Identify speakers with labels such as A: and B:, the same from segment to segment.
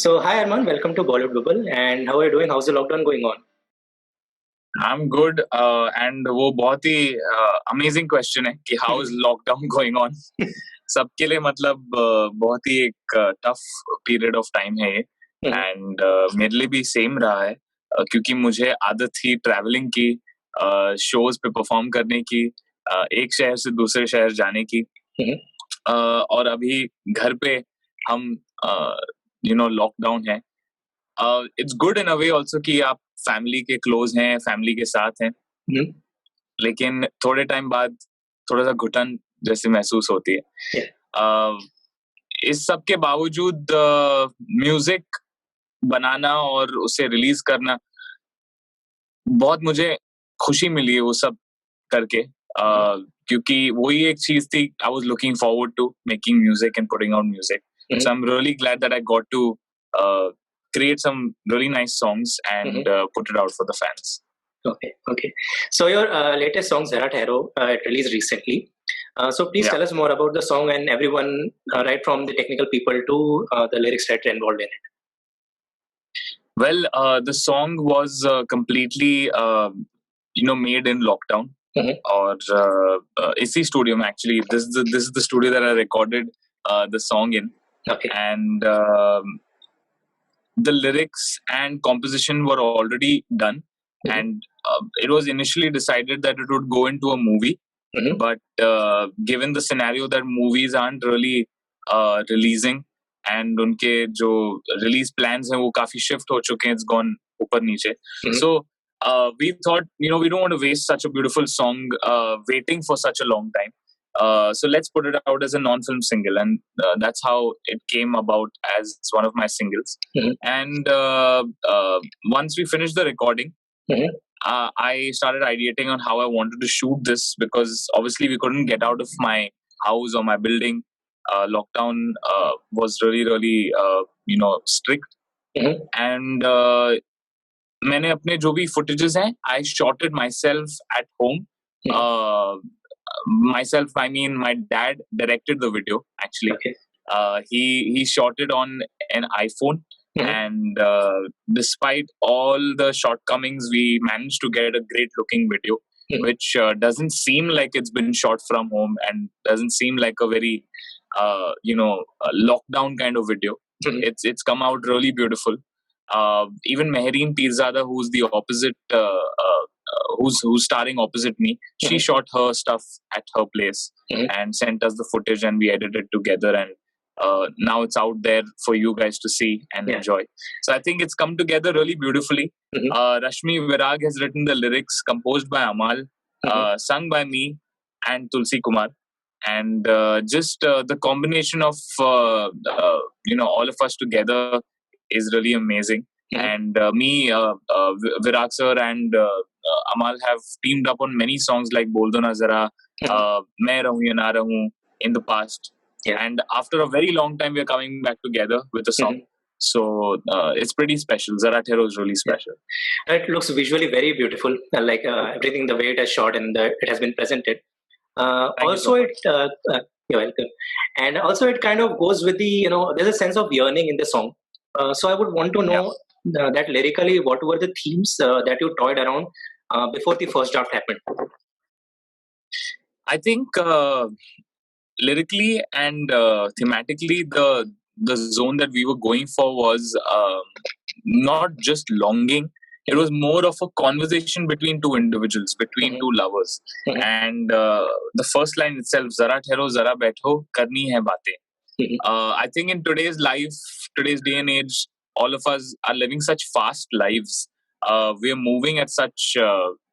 A: So, hi Arman, welcome to Bollywood Bubble. And how are you doing? How's the lockdown going on?
B: I'm good. And वो बहुत ही amazing question है कि how is lockdown going on? सबके लिए मतलब बहुत ही एक tough period of time है ये and मेरे लिए भी same रहा है क्योंकि मुझे आदत थी traveling की, shows पे perform करने की, एक शहर से दूसरे शहर जाने की, और अभी घर पे हम lockdown है. It's good in a way also कि आप फैमिली के क्लोज हैं, फैमिली के साथ हैं, लेकिन थोड़े टाइम बाद थोड़ा सा घुटन जैसे महसूस होती है. इस सब के बावजूद म्यूजिक बनाना और उसे रिलीज करना बहुत मुझे खुशी मिली है वो सब करके, क्योंकि वही एक चीज थी. I was looking forward to making music and putting out music. So I'm really glad that I got to create some really nice songs and put it out for the fans.
A: Okay. So your latest song, Zara Thero, it released recently. So please tell us more about the song and everyone, right from the technical people to the lyrics writer involved in it.
B: Well, the song was completely, made in lockdown. Or इसी studio में actually. This is the studio that I recorded the song in.
A: Okay.
B: And the lyrics and composition were already done, and it was initially decided that it would go into a movie, but given the scenario that movies aren't really releasing and उनके जो release plans हैं वो काफी shift हो चुके हैं, it's gone ऊपर नीचे. So we thought, we don't want to waste such a beautiful song waiting for such a long time. So let's put it out as a non-film single, and that's how it came about as one of my singles. And once we finished the recording, I started ideating on how I wanted to shoot this, because obviously we couldn't get out of my house or my building. Lockdown was really strict. And मैंने अपने जो भी footages हैं, I shot it myself at home. Myself, I mean my dad directed the video actually.
A: Okay.
B: He shot it on an iPhone, and despite all the shortcomings, we managed to get a great looking video, which doesn't seem like it's been shot from home and doesn't seem like a very lockdown kind of video. It's come out really beautiful. Even Mehreen Pirzada, who's the opposite, who's starring opposite me, she shot her stuff at her place and sent us the footage, and we edited together, and now it's out there for you guys to see and enjoy. So I think it's come together really beautifully. Rashmi Virag has written the lyrics, composed by Amal, sung by me and Tulsi Kumar. And just the combination of all of us together is really amazing. And me, Virag sir and Amal have teamed up on many songs like Bol Do Na Zara, Main Rahun Ya Na Rahun in the past. And after a very long time, we are coming back together with a song. So it's pretty special. Zara Thero is really special.
A: It looks visually very beautiful, like everything, the way it is shot and it has been presented. Also, you're welcome. And also, it kind of goes with the, there's a sense of yearning in the song. So I would want to know that lyrically, what were the themes that you toyed around before the first draft happened?
B: I think lyrically and thematically, the zone that we were going for was not just longing. It was more of a conversation between two individuals, between two lovers. And the first line itself, Zara Thero, Zara Baitho, Karni Hai Baatein. I think in today's life, today's day and age, all of us are living such fast lives. We are moving at such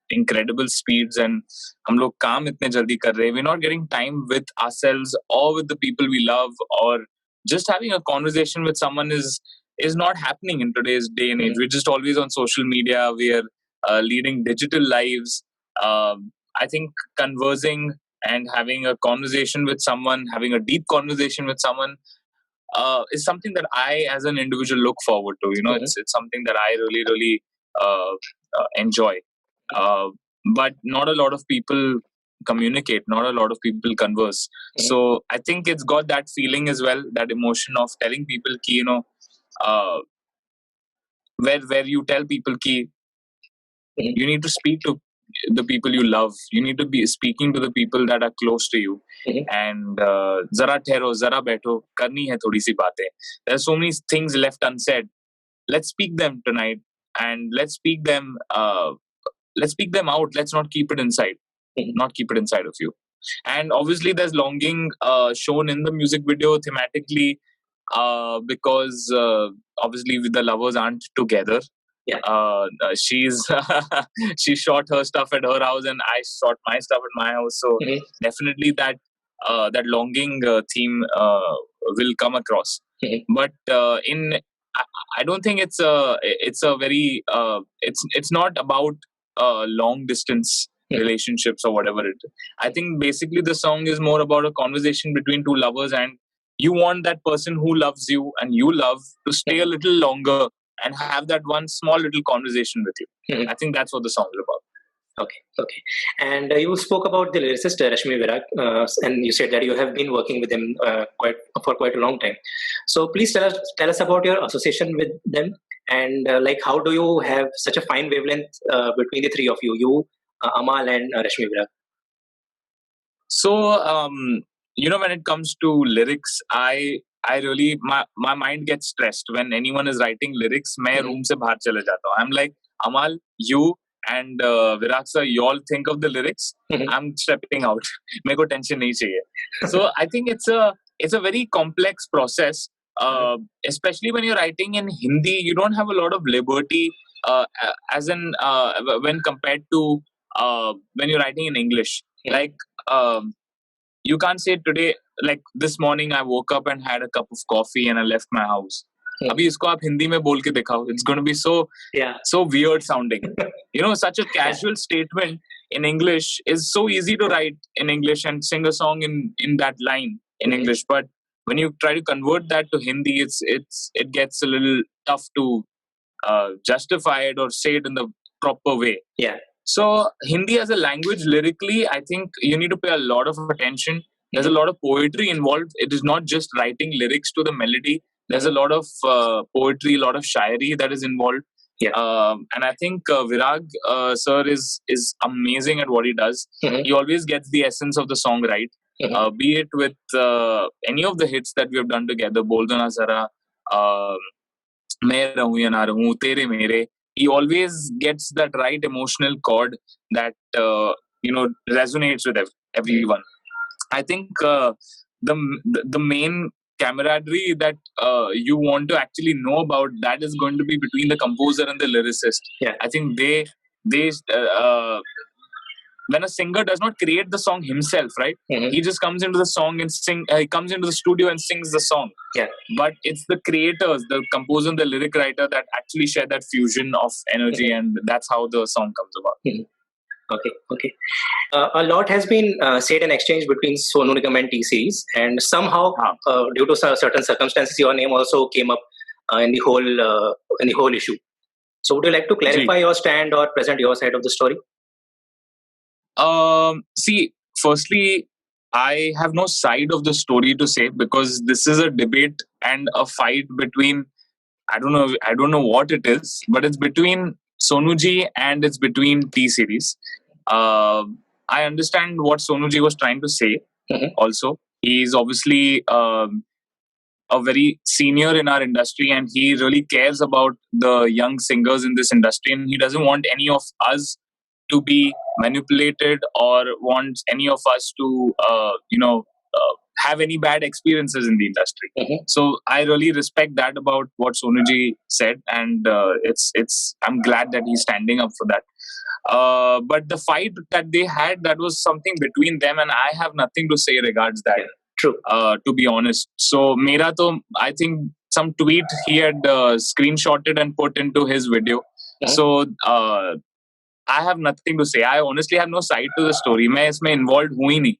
B: incredible speeds, and हम लोग काम इतने जल्दी कर रहे हैं. We're not getting time with ourselves or with the people we love, or just having a conversation with someone is not happening in today's day and age. We're just always on social media. We are leading digital lives. I think conversing and having a conversation with someone, having a deep conversation with someone, is something that I, as an individual, look forward to. It's something that I really, really enjoy. But not a lot of people communicate. Not a lot of people converse. So I think it's got that feeling as well, that emotion of telling people, ki, uh, where you tell people ki you need to speak to the people you love. You need to be speaking to the people that are close to you. And zara thero, zara baitho, karni hai thodi si baatein. There are so many things left unsaid. Let's speak them tonight, and let's speak them out. Let's not keep it inside. Not keep it inside of you. And obviously, there's longing shown in the music video thematically, because obviously the lovers aren't together.
A: Yeah.
B: She's she shot her stuff at her house, and I shot my stuff at my house. So definitely that longing theme will come across. But I don't think it's a very it's not about long distance relationships or whatever it is. I think basically the song is more about a conversation between two lovers, and you want that person who loves you and you love to stay a little longer and have that one small little conversation with you. I think that's what the song is about.
A: Okay. And you spoke about the lyricist Rashmi Virag, and you said that you have been working with him for quite a long time. So please tell us about your association with them, and like how do you have such a fine wavelength between the three of you, Amal and Rashmi Virag?
B: So when it comes to lyrics, I really my mind gets stressed when anyone is writing lyrics. मैं room से बाहर चले जाता हूँ. I'm like, Amal, you and Virag sir, you all think of the lyrics. I'm stepping out. मेरे को tension नहीं चाहिए. So I think it's a very complex process. Especially when you're writing in Hindi, you don't have a lot of liberty, as in when compared to when you're writing in English. Like you can't say today, like this morning I woke up and had a cup of coffee and I left my house. अभी इसको आप हिंदी में बोल के दिखाओ. It's going to be so weird sounding. Such a casual statement in English is so easy to write in English and sing a song in that line in English. But when you try to convert that to Hindi, it gets a little tough to justify it or say it in the proper way.
A: Yeah.
B: So Hindi as a language, lyrically, I think you need to pay a lot of attention. There's a lot of poetry involved. It is not just writing lyrics to the melody. There's a lot of poetry, a lot of shairi that is involved.
A: Yeah.
B: And I think Virag sir is amazing at what he does. He always gets the essence of the song right. Be it with any of the hits that we have done together, Bol Do Na Zara, Main Rahun Ya Na Rahun, Tere Mere. He always gets that right emotional chord that resonates with everyone. I think the main camaraderie that you want to actually know about, that is going to be between the composer and the lyricist.
A: Yeah.
B: I think they when a singer does not create the song himself, right? He just comes into the song and he comes into the studio and sings the song.
A: Yeah.
B: But it's the creators, the composer and the lyric writer, that actually share that fusion of energy, and that's how the song comes about.
A: Okay. A lot has been said and exchanged between Sonu Nigam and T-Series, and somehow, due to certain circumstances, your name also came up in the whole issue. So, would you like to clarify your stand or present your side of the story?
B: See, firstly, I have no side of the story to say, because this is a debate and a fight between, I don't know what it is, but it's between Sonuji and it's between T-Series. I understand what Sonuji was trying to say. Also, he's obviously a very senior in our industry, and he really cares about the young singers in this industry, and he doesn't want any of us to be manipulated or wants any of us to have any bad experiences in the industry. So I really respect that about what Sonuji said, and I'm glad that he's standing up for that. But the fight that they had, that was something between them, and I have nothing to say regards that.
A: True.
B: To be honest. So mera to, I think some tweet he had screenshotted and put into his video. So I have nothing to say. I honestly have no side to the story. मैं इसमें involved हुई नहीं.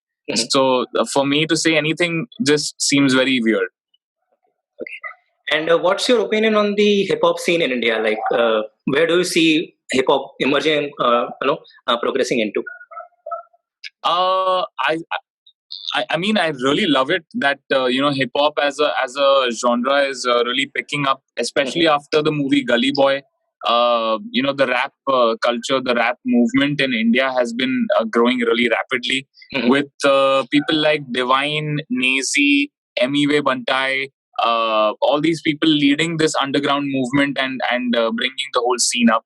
B: So for me to say anything just seems very weird.
A: Okay. And what's your opinion on the hip hop scene in India? Like, where do you see hip hop emerging, progressing into?
B: I mean, I really love it that hip hop as a genre is really picking up, especially after the movie Gully Boy. The rap culture, the rap movement in India has been growing really rapidly with people like Divine, Nazy, Emiwe Bantai, all these people leading this underground movement and bringing the whole scene up.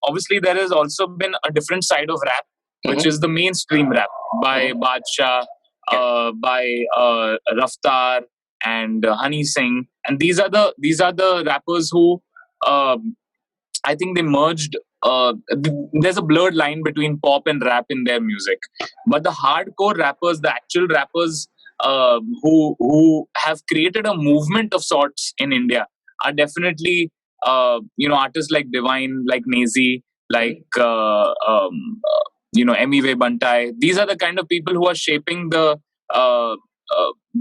B: Obviously, there has also been a different side of rap, which is the mainstream rap by Badshah, by Raftar and Honey Singh, and these are the rappers who I think they merged. There's a blurred line between pop and rap in their music, but the hardcore rappers, the actual rappers who have created a movement of sorts in India, are definitely artists like Divine, like Nazy, like Emiwe Bantai. These are the kind of people who are shaping the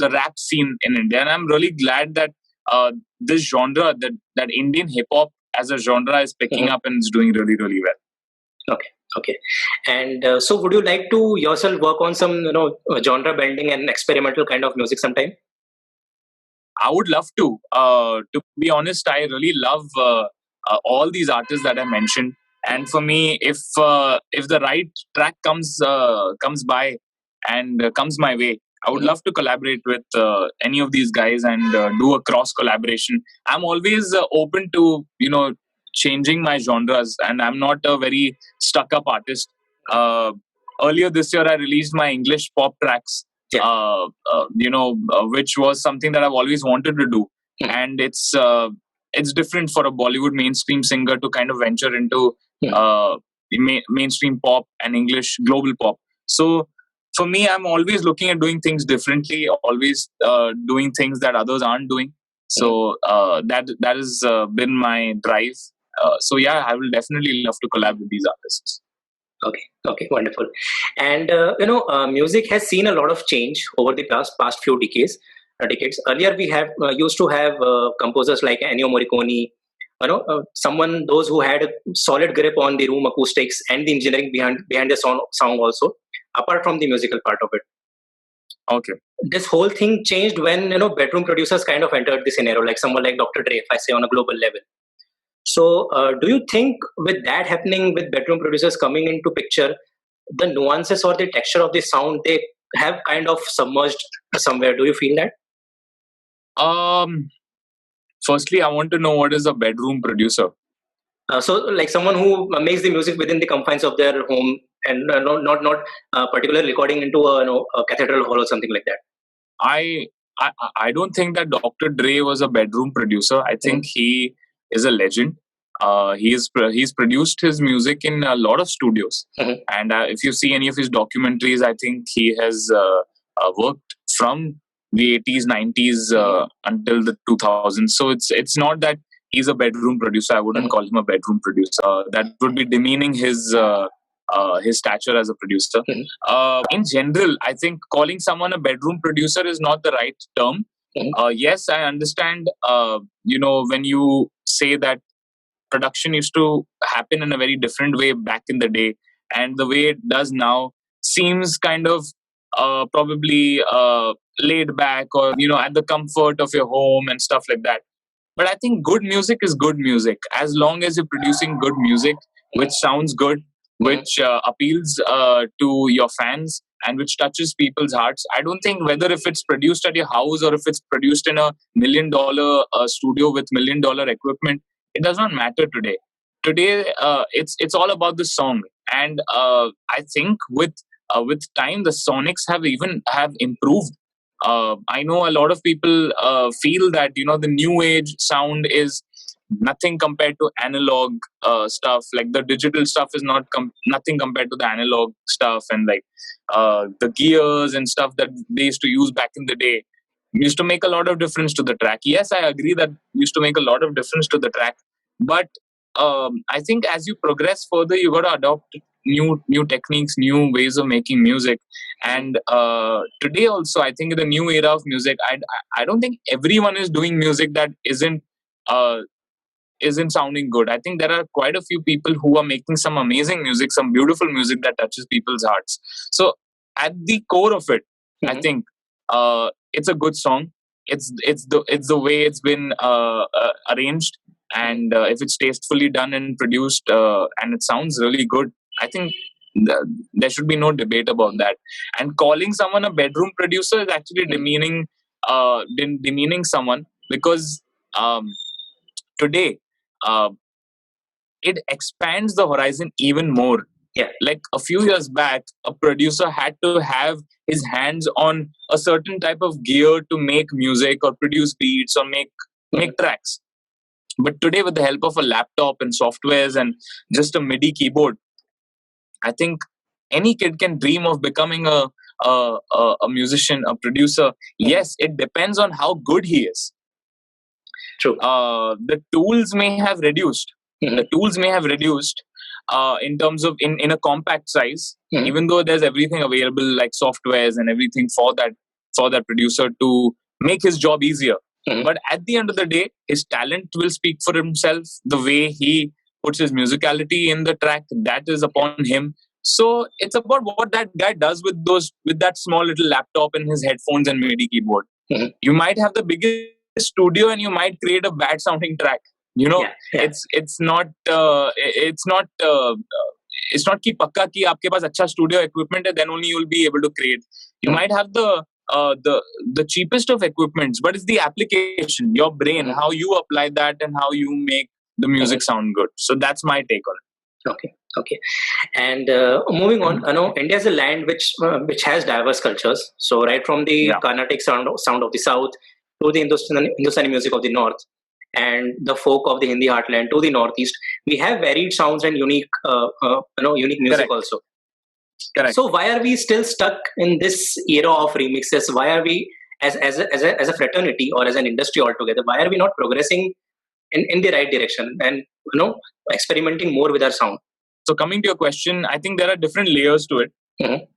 B: rap scene in India, and I'm really glad that this genre, that Indian hip hop as a genre, is picking up and is doing really, really well.
A: Okay. And so, would you like to yourself work on some, genre bending and experimental kind of music sometime?
B: I would love to. To be honest, I really love all these artists that I mentioned. And for me, if the right track comes by and comes my way, I would love to collaborate with any of these guys and do a cross collaboration. I'm always open to changing my genres, and I'm not a very stuck up artist. Earlier this year, I released my English pop tracks, which was something that I've always wanted to do, and it's different for a Bollywood mainstream singer to kind of venture into mainstream pop and English global pop. So for me, I'm always looking at doing things differently, always doing things that others aren't doing. So that has been my drive. So yeah, I will definitely love to collab with these artists.
A: Okay, wonderful. And music has seen a lot of change over the past few decades. Earlier, we have used to have composers like Ennio Morricone, those who had a solid grip on the room acoustics and the engineering behind the song also, apart from the musical part of it.
B: Okay.
A: This whole thing changed when bedroom producers kind of entered the scenario, like someone like Dr. Dre, if I say on a global level. So, do you think with that happening, with bedroom producers coming into picture, the nuances or the texture of the sound, they have kind of submerged somewhere? Do you feel that?
B: Firstly, I want to know what is a bedroom producer.
A: So, like someone who makes the music within the confines of their home and not particularly recording into a cathedral hall or something like that.
B: I don't think that Dr. Dre was a bedroom producer. I think he is a legend. He's produced his music in a lot of studios, and if you see any of his documentaries, I think he has worked from the 80s, 90s until the 2000s. So it's not that he's a bedroom producer. I wouldn't call him a bedroom producer. That would be demeaning his stature as a producer. In general, I think calling someone a bedroom producer is not the right term. Yes, I understand. When you say that production used to happen in a very different way back in the day, and the way it does now seems kind of probably laid back, or at the comfort of your home and stuff like that. But I think good music is good music as long as you're producing good music which sounds good, which appeals to your fans and which touches people's hearts. I don't think whether if it's produced at your house or if it's produced in a $1 million studio with $1 million equipment, it does not matter today. Today, it's all about the song, and I think with time the sonics have improved. I know a lot of people feel that the new age sound is nothing compared to analog stuff. Like the digital stuff is nothing compared to the analog stuff, and like the gears and stuff that they used to use back in the day used to make a lot of difference to the track. Yes, I agree that used to make a lot of difference to the track, but I think as you progress further, you got to adopt new techniques, new ways of making music. And today also, I think in the new era of music, I don't think everyone is doing music that isn't sounding good. I think there are quite a few people who are making some amazing music, some beautiful music that touches people's hearts. So at the core of it, I think it's a good song. It's the way it's been arranged, and if it's tastefully done and produced, and it sounds really good, I think there should be no debate about that. And calling someone a bedroom producer is actually demeaning someone, because um, today uh, it expands the horizon even more.
A: Yeah.
B: Like a few years back, a producer had to have his hands on a certain type of gear to make music or produce beats or make tracks. But today, with the help of a laptop and softwares and just a MIDI keyboard, I think any kid can dream of becoming a musician, a producer. Yes, it depends on how good he is.
A: True.
B: The tools may have reduced.
A: Mhm.
B: The tools may have reduced in terms of in a compact size,
A: Mhm.
B: even though there's everything available like softwares and everything for that producer to make his job easier.
A: Mhm.
B: But at the end of the day, his talent will speak for himself. The way he puts his musicality in the track, that is upon him. So it's about what that guy does with that small little laptop and his headphones and MIDI keyboard.
A: Mhm.
B: You might have the biggest studio and you might create a bad sounding track.
A: Yeah.
B: It's not it's not कि पक्का कि आपके पास अच्छा studio equipment है, then only you'll be able to create. You might have the cheapest of equipments, but it's the application, your brain, how you apply that and how you make the music sound good. So that's my take on it.
A: Okay. And moving on, India is a land which has diverse cultures. So right from the
B: Yeah.
A: Carnatic sound of the south to the Hindustani music of the north, and the folk of the Hindi heartland to the northeast, we have varied sounds and unique music
B: Correct.
A: also.
B: Correct.
A: So why are we still stuck in this era of remixes? Why are we, as a fraternity or as an industry altogether, why are we not progressing in the right direction and experimenting more with our sound?
B: So coming to your question, I think there are different layers to it.
A: Mhm.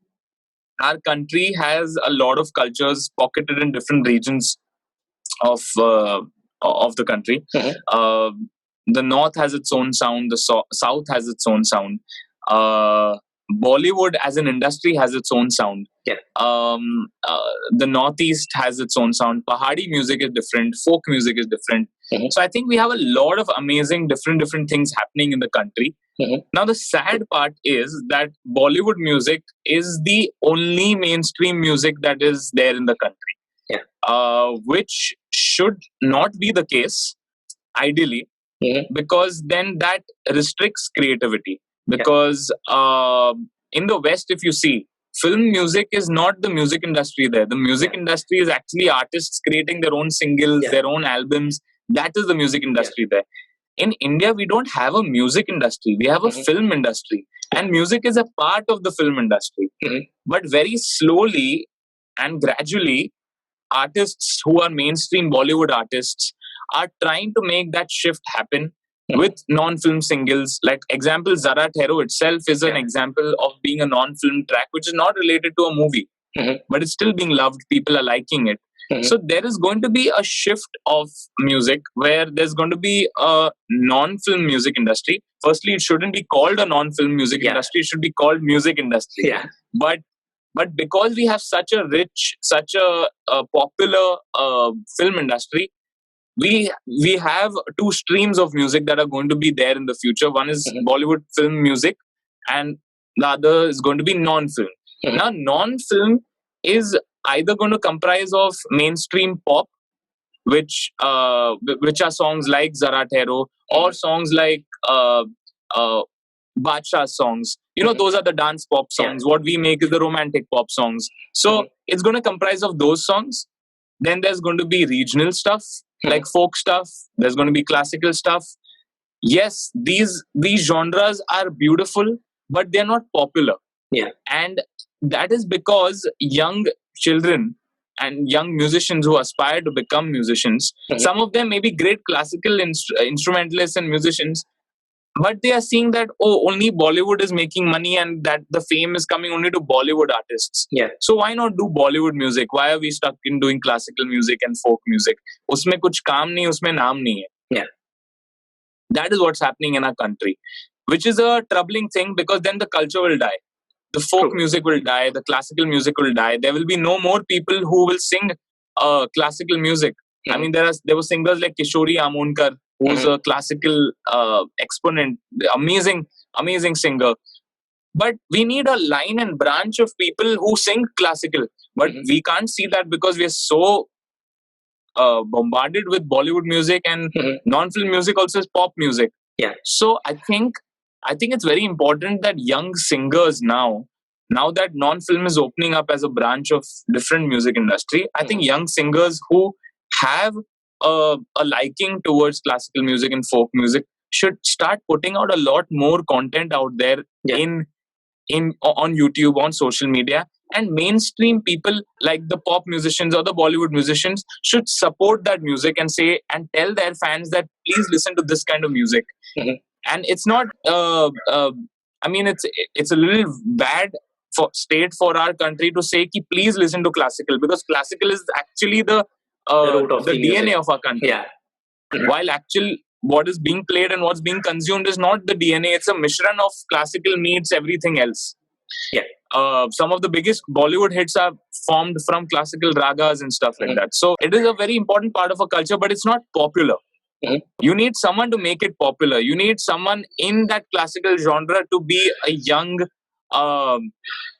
B: Our country has a lot of cultures pocketed in different regions of the country.
A: Mhm.
B: The north has its own sound. The south has its own sound. Bollywood as an industry has its own sound.
A: Yeah.
B: The northeast has its own sound. Pahadi music is different. Folk music is different.
A: Mhm.
B: So I think we have a lot of amazing different things happening in the country.
A: Mhm.
B: Now the sad part is that Bollywood music is the only mainstream music that is there in the country.
A: Yeah.
B: Which should not be the case, ideally,
A: Mhm.
B: because then that restricts creativity. Because in the West, if you see, film music is not the music industry there. The music industry is actually artists creating their own singles,
A: Yeah.
B: their own albums. That is the music industry there. In India, we don't have a music industry. We have a
A: Mhm.
B: film industry. And music is a part of the film industry.
A: Mhm.
B: But very slowly and gradually, artists who are mainstream Bollywood artists are trying to make that shift happen with non-film singles. Like example, Zara Thero itself is an example of being a non-film track, which is not related to a movie,
A: Mhm.
B: but it's still being loved. People are liking it.
A: Mhm.
B: So there is going to be a shift of music where there's going to be a non-film music industry. Firstly, it shouldn't be called a non-film music industry. It should be called music industry.
A: Yeah.
B: But because we have such a rich, such a popular film industry, we have two streams of music that are going to be there in the future. One is
A: Mhm.
B: Bollywood film music, and the other is going to be non-film.
A: Mhm.
B: Now, non-film is either going to comprise of mainstream pop, which are songs like Zara Thero, or songs like Badshah songs.
A: Mhm.
B: Those are the dance pop songs. What we make is the romantic pop songs. So it's going to comprise of those songs. Then there's going to be regional stuff, like folk stuff. There's going to be classical stuff. Yes, these genres are beautiful, but they're not popular.
A: Yeah.
B: And that is because young children and young musicians who aspire to become musicians, some of them may be great classical instrumentalists and musicians, but they are seeing that only Bollywood is making money and that the fame is coming only to Bollywood artists.
A: Yeah.
B: So why not do Bollywood music? Why are we stuck in doing classical music and folk music? Usme kuch kaam nahi, usme naam nahi hai.
A: Yeah.
B: That is what's happening in our country, which is a troubling thing because then the culture will die. the folk
A: True.
B: music will die, the classical music will die. There will be no more people who will sing classical music. I mean, there were singers like Kishori Amonkar, who's a classical exponent, amazing singer. But we need a line and branch of people who sing classical. But we can't see that because we're so bombarded with Bollywood music, and non-film music also is pop music.
A: Yeah.
B: So I think it's very important that young singers now that non-film is opening up as a branch of different music industry, I think young singers who have a liking towards classical music and folk music should start putting out a lot more content out there on YouTube, on social media. And mainstream people like the pop musicians or the Bollywood musicians should support that music and say and tell their fans that please listen to this kind of music. And it's not I mean, it's a little bad for our country to say ki please listen to classical, because classical is actually the
A: root of the
B: DNA
A: music
B: of our country.
A: Yeah.
B: While what is being played and what's being consumed is not the DNA. It's a mishran of classical meets everything else.
A: Yeah.
B: Some of the biggest Bollywood hits are formed from classical ragas and stuff like that. So it is a very important part of a culture, but it's not popular. You need someone to make it popular. You need someone in that classical genre to be a young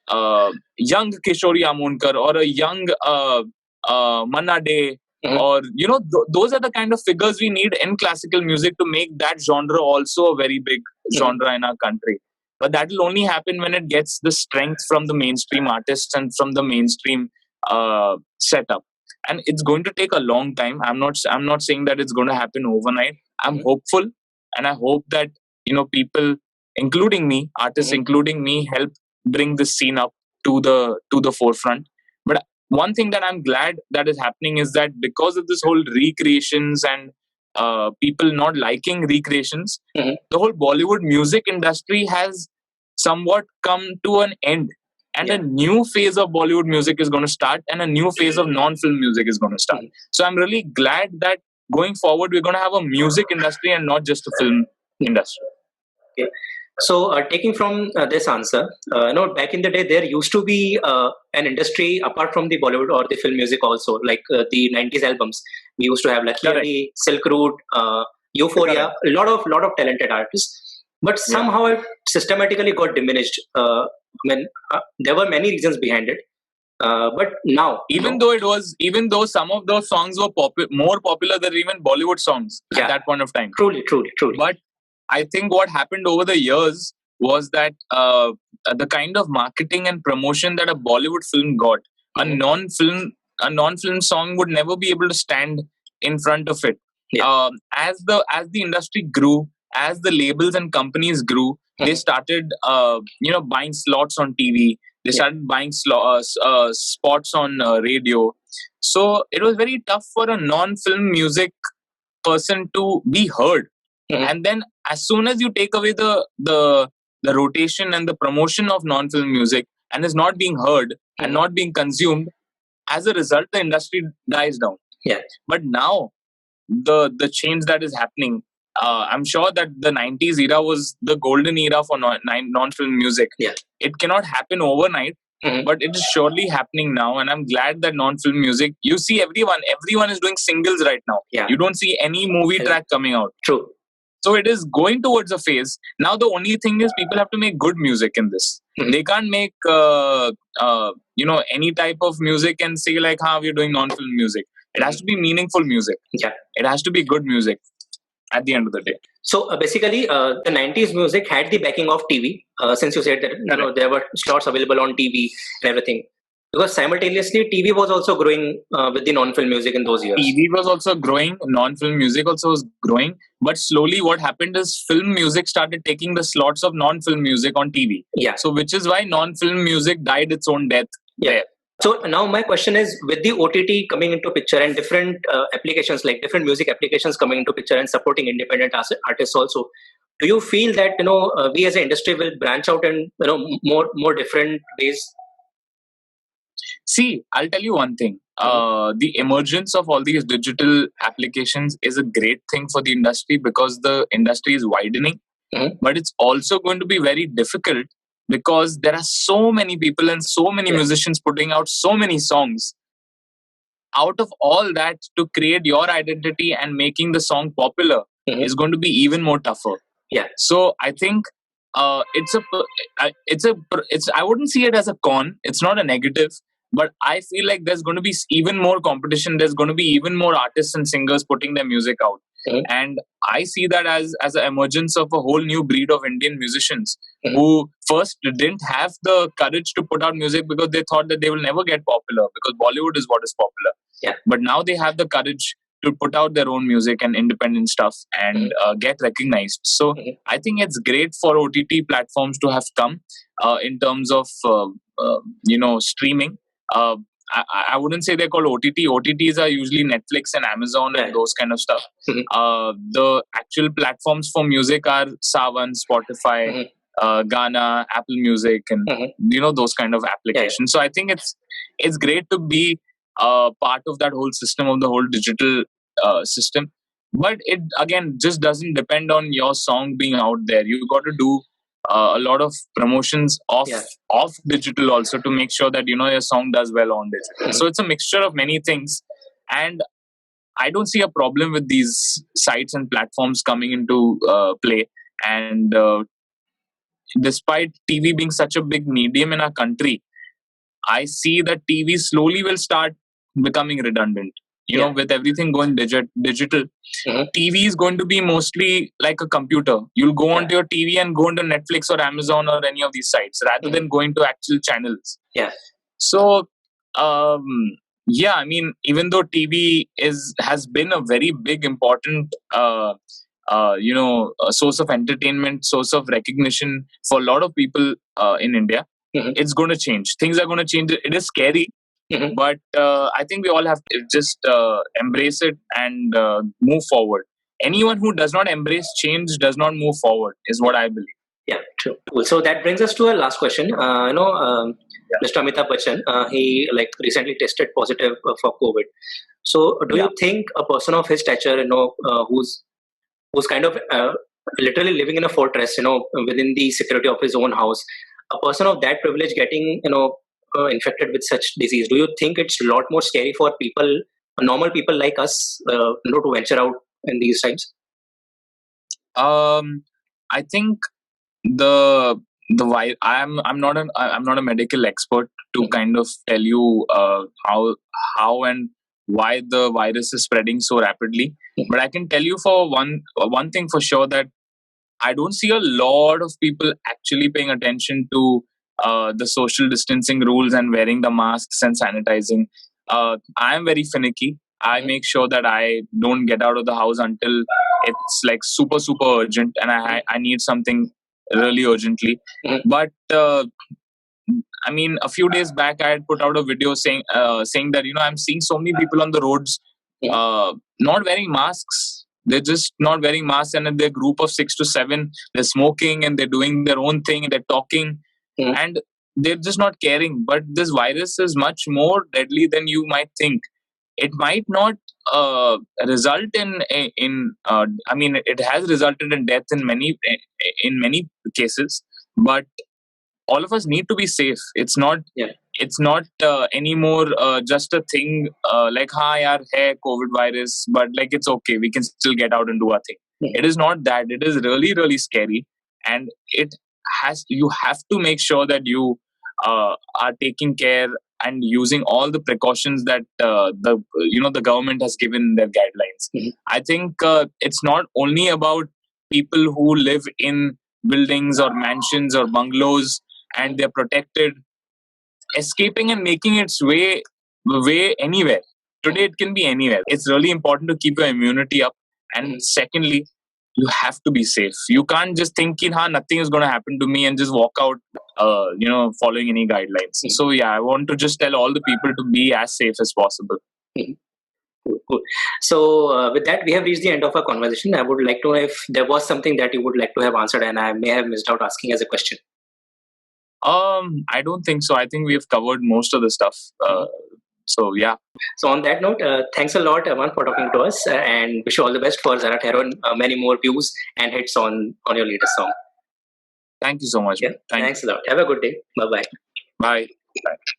B: Kishori Amonkar or a young Manna Dey. Or, those are the kind of figures we need in classical music to make that genre also a very big genre in our country. But that will only happen when it gets the strength from the mainstream artists and from the mainstream setup. And it's going to take a long time. I'm not saying that it's going to happen overnight. I'm hopeful, and I hope that people, including me, artists including me, help bring this scene up to the forefront. But one thing that I'm glad that is happening is that because of this whole recreations and people not liking recreations, the whole Bollywood music industry has somewhat come to an end. And a new phase of Bollywood music is going to start, and a new phase of non-film music is going to start. So I'm really glad that going forward, we're going to have a music industry and not just a film industry.
A: Okay. So, taking from this answer, back in the day, there used to be an industry apart from the Bollywood or the film music also, like the 90s albums. We used to have Lucky Ali, Silk Road, Euphoria, a lot of talented artists. But somehow it systematically got diminished. There were many reasons behind it. But now,
B: even though some of those songs were more popular than even Bollywood songs at that point of time.
A: Truly.
B: But I think what happened over the years was that the kind of marketing and promotion that a Bollywood film got, a non-film song would never be able to stand in front of it. As the industry grew, as the labels and companies grew, they started buying slots on TV. They started buying spots on radio. So it was very tough for a non-film music person to be heard. And then as soon as you take away the rotation and the promotion of non-film music, and is not being heard and not being consumed, as a result, the industry dies down. But now the change that is happening, I'm sure that the 90s era was the golden era for non-film music. It cannot happen overnight, but it is surely happening now. And I'm glad that non-film music, you see everyone is doing singles right now. You don't see any movie track coming out.
A: True.
B: So it is going towards a phase. Now the only thing is people have to make good music in this. They can't make any type of music and say like, we're doing non-film music. It has to be meaningful music. It has to be good music at the end of the day.
A: So basically, the 90s music had the backing of TV, since you said that there were slots available on TV and everything. Because simultaneously, TV was also growing with the non-film music in those years.
B: TV was also growing, non-film music also was growing. But slowly what happened is film music started taking the slots of non-film music on TV. So which is why non-film music died its own death there.
A: So now my question is, with the OTT coming into picture and different applications, like different music applications coming into picture and supporting independent artists also, do you feel that we as an industry will branch out in more different ways?
B: See, I'll tell you one thing. The emergence of all these digital applications is a great thing for the industry because the industry is widening. But it's also going to be very difficult because there are so many people and so many musicians putting out so many songs. Out of all that, to create your identity and making the song popular is going to be even more tougher.
A: Yeah.
B: So I think I wouldn't see it as a con. It's not a negative, but I feel like there's going to be even more competition. There's going to be even more artists and singers putting their music out, and I see that as an emergence of a whole new breed of Indian musicians who first didn't have the courage to put out music because they thought that they will never get popular because Bollywood is what is popular.
A: Yeah.
B: But now they have the courage to put out their own music and independent stuff and get recognized. So I think it's great for OTT platforms to have come in terms of streaming. I wouldn't say they're called OTT. OTTs are usually Netflix and Amazon and those kind of stuff. The actual platforms for music are Saavn, Spotify, Gaana, Apple Music, and those kind of applications. So I think it's great to be part of that whole system, of the whole digital system. But it again just doesn't depend on your song being out there. You've got to do a lot of promotions off digital also to make sure that your song does well on digital. So it's a mixture of many things, and I don't see a problem with these sites and platforms coming into play. And despite TV being such a big medium in our country, I see that TV slowly will start becoming redundant. With everything going digital, TV is going to be mostly like a computer. You'll go onto your TV and go onto Netflix or Amazon or any of these sites rather than going to actual channels.
A: Yeah.
B: So, I mean, even though TV has been a very big, important, a source of entertainment, source of recognition for a lot of people in India, it's going to change. Things are going to change. It is scary. But I think we all have to just embrace it and move forward. Anyone who does not embrace change does not move forward, is what I believe.
A: Yeah, true. Cool. So that brings us to our last question. Mr. Amitabh Bachchan, he recently tested positive for COVID. So do you think a person of his stature, who's kind of literally living in a fortress, within the security of his own house, a person of that privilege getting, infected with such disease, do you think it's a lot more scary for people, normal people like us, to venture out in these times?
B: I think the I'm not a medical expert to kind of tell you how and why the virus is spreading so rapidly, but I can tell you for one thing for sure, that I don't see a lot of people actually paying attention to the social distancing rules and wearing the masks and sanitizing. I am very finicky. I make sure that I don't get out of the house until it's super, super urgent and I need something really urgently. But I mean, a few days back, I had put out a video saying that, I'm seeing so many people on the roads not wearing masks. They're just not wearing masks, and in their group of 6 to 7, they're smoking and they're doing their own thing, they're talking, and they're just not caring. But this virus is much more deadly than you might think. It might not result in I mean, it has resulted in death in many cases, but all of us need to be safe. It's not anymore just a thing like yaar hai COVID virus, but it's okay, we can still get out and do our thing. It is not that. It is really, really scary, and you have to make sure that you are taking care and using all the precautions that the government has given their guidelines. I think it's not only about people who live in buildings or mansions or bungalows and they're protected, escaping and making its way anywhere. Today it can be anywhere. It's really important to keep your immunity up, and secondly, you have to be safe. You can't just think nothing is going to happen to me and just walk out following any guidelines. So I want to just tell all the people to be as safe as possible.
A: Cool. So with that, we have reached the end of our conversation. I would like to know if there was something that you would like to have answered and I may have missed out asking as a question.
B: I don't think so. I think we have covered most of the stuff. So
A: on that note, thanks a lot, Aman, for talking to us, and wish you all the best for Zara Heroin, many more views and hits on your latest song.
B: Thank you so much.
A: Yeah,
B: Thank
A: thanks a lot. Have a good day. Bye bye.
B: you. Bye.